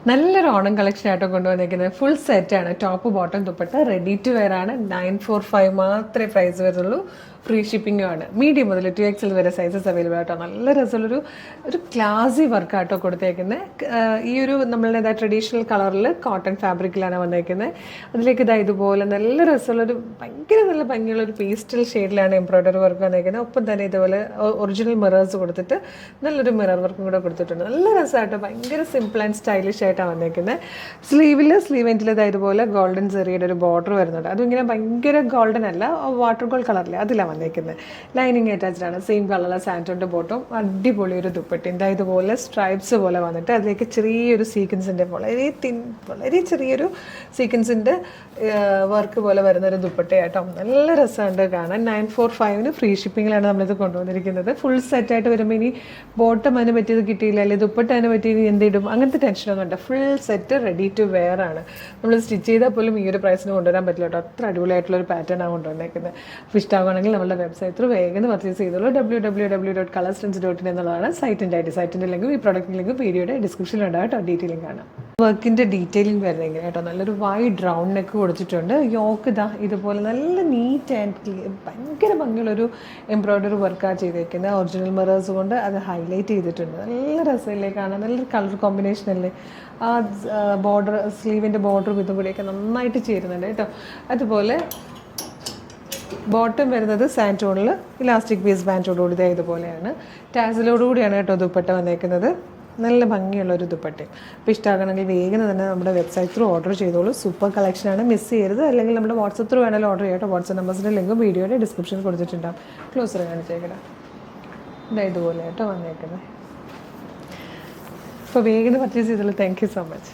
നല്ലൊരു ഓണം കളക്ഷൻ ആയിട്ടോ കൊണ്ടുവന്നിരിക്കുന്നത്. ഫുൾ സെറ്റാണ്, top bottom dupatta, ready to wear ആണ്. 945 മാത്രമേ പ്രൈസ് വരുള്ളൂ. ഫ്രീ ഷിപ്പിംഗും ആണ്. മീഡിയം മുതൽ 2XL വരെ സൈസസ് അവൈലബിൾ ആട്ടോ. നല്ല രസമുള്ളൊരു ക്ലാസി വർക്കാട്ടോ കൊടുത്തേക്കുന്നത്. ഈ ഒരു നമ്മളുടെ ട്രഡീഷണൽ കളറിൽ കോട്ടൺ ഫാബ്രിക്കിലാണ് വന്നേക്കുന്നത്. അതിലേക്ക് ഇതുപോലെ നല്ല രസമുള്ളൊരു ഭയങ്കര നല്ല ഭംഗിയുള്ളൊരു പേസ്റ്റൽ ഷെയ്ഡിലാണ് എംബ്രോയ്ഡറി വർക്ക് വന്നേക്കുന്നത്. ഒപ്പം തന്നെ ഇതുപോലെ ഒറിജിനൽ മിറേഴ്സ് കൊടുത്തിട്ട് നല്ലൊരു മിറർ വർക്കും കൂടെ കൊടുത്തിട്ടുണ്ട്. നല്ല രസമായിട്ടോ, ഭയങ്കര സിമ്പിൾ ആൻഡ് സ്റ്റൈലിഷ് ആയിട്ടാണ് വന്നേക്കുന്നത്. സ്ലീവ് എൻഡിൽ ഇതുപോലെ ഗോൾഡൻ സെറിയുടെ ഒരു ബോർഡർ വരുന്നുണ്ട്. അതും ഇങ്ങനെ ഭയങ്കര ഗോൾഡൻ അല്ല, വാട്ടർ ഗോൾഡ് കളറിൽ അതിലാണ് വന്നേക്കുന്നത്. ലൈനിങ് അറ്റാച്ച്ഡ് ആണ്. സെയിം കളറുള്ള സാൻറ്റോൻ്റെ ബോട്ടും അടിപൊളി ഒരു ദുപ്പട്ട. ഇതുപോലെ സ്ട്രൈപ്സ് പോലെ വന്നിട്ട് അതിലേക്ക് ചെറിയൊരു സീക്വൻസിൻ്റെ വളരെ ചെറിയൊരു സീക്വൻസിൻ്റെ വർക്ക് പോലെ വരുന്നൊരു ദുപ്പട്ടയായിട്ടോ. നല്ല രസമുണ്ട് കാണാൻ. 945 ഫ്രീ ഷിപ്പിങ്ങിലാണ് നമ്മളിത് കൊണ്ടുവന്നിരിക്കുന്നത്. ഫുൾ സെറ്റായിട്ട് വരുമ്പോൾ ഇനി ബോട്ടം അതിന് പറ്റിയത് കിട്ടിയില്ല, അല്ലെങ്കിൽ ദുപ്പട്ട അതിന് പറ്റിയത് എന്തിടും, അങ്ങനത്തെ ടെൻഷനൊന്നും ഉണ്ട്. Full set ready to wear ആണ്. നമ്മൾ സ്റ്റിച്ച് ചെയ്താൽ പോലും ഈ ഒരു പ്രൈസിന് കൊണ്ടുവരാൻ പറ്റില്ല കേട്ടോ. അത്ര അടിപൊളിയായിട്ടുള്ളൊരു പാറ്റേൺ ആണ് കൊണ്ടുവന്നേക്കുന്നത്. അപ്പോൾ ഇഷ്ടമാണെങ്കിൽ നമ്മുടെ വെബ്സൈറ്റ് ത്രൂ വേഗം പർച്ചേസ് ചെയ്തോളൂ. www.colorstrends.in എന്നുള്ളതാണ് സൈറ്റിൻ്റെ ഐ ഡി. സൈറ്റിൻ്റെ ലിങ്ക് ഈ പ്രൊഡക്റ്റിൻ്റെ ലിങ്ക് വീഡിയോയുടെ ഡിസ്ക്രിപ്ഷനിൽ ഉണ്ടാവും കേട്ടോ. ഡീറ്റെയിലിംഗ് കാണാം. വർക്കിൻ്റെ ഡീറ്റെയിലിംഗ് വരുന്നത് എങ്ങനെ കേട്ടോ. നല്ലൊരു വൈഡ് റൗണ്ട് നെക്ക് കൊടുത്തിട്ടുണ്ട്. യോക്ക് ഇതുപോലെ നല്ല നീറ്റ് ആൻഡ് ഭയങ്കര ഭംഗിയുള്ളൊരു എംബ്രോയ്ഡറി വർക്കാണ് ചെയ്തേക്കുന്നത്. ഒറിജിനൽ മിറേഴ്സ് കൊണ്ട് അത് ഹൈലൈറ്റ് ചെയ്തിട്ടുണ്ട്. നല്ല രസമില്ലേ കാണാൻ, നല്ലൊരു കളർ കോമ്പിനേഷൻ അല്ലേ. ആ ബോർഡർ, സ്ലീവിൻ്റെ ബോർഡറും ഇതും കൂടിയൊക്കെ നന്നായിട്ട് ചേരുന്നുണ്ട് കേട്ടോ. അതുപോലെ ബോട്ടം വരുന്നത് സാൻറ്റോണിൽ ഇലാസ്റ്റിക് പീസ് ബാൻഡോടുകൂടി ഇതുപോലെയാണ്. ടാസിലോടുകൂടിയാണ് കേട്ടോ ദുപ്പട്ട വന്നേക്കുന്നത്. നല്ല ഭംഗിയുള്ളൊരു ദുപ്പട്ടയും. അപ്പോൾ ഇഷ്ടമാകണമെങ്കിൽ വേഗം തന്നെ നമ്മുടെ വെബ്സൈറ്റ് ത്രൂ ഓർഡർ ചെയ്തോളൂ. സൂപ്പർ കളക്ഷനാണ്, മിസ് ചെയ്യരുത്. അല്ലെങ്കിൽ നമ്മുടെ വാട്സപ്പ് ത്രൂ വേണമെങ്കിൽ ഓർഡർ ചെയ്യട്ടോ. വാട്സപ്പ് നമ്പേഴ്സിൻ്റെ ലിങ്കും വീഡിയോയുടെ ഡിസ്ക്രിപ്ഷനിൽ കൊടുത്തിട്ടുണ്ടാകും. ക്ലോസർ കാണിച്ചേക്കടാം. ഇതുപോലെ കേട്ടോ വന്നേക്കുന്നത്. അപ്പോൾ വേഗം പർച്ചേസ് ചെയ്തോളൂ. Thank you so much.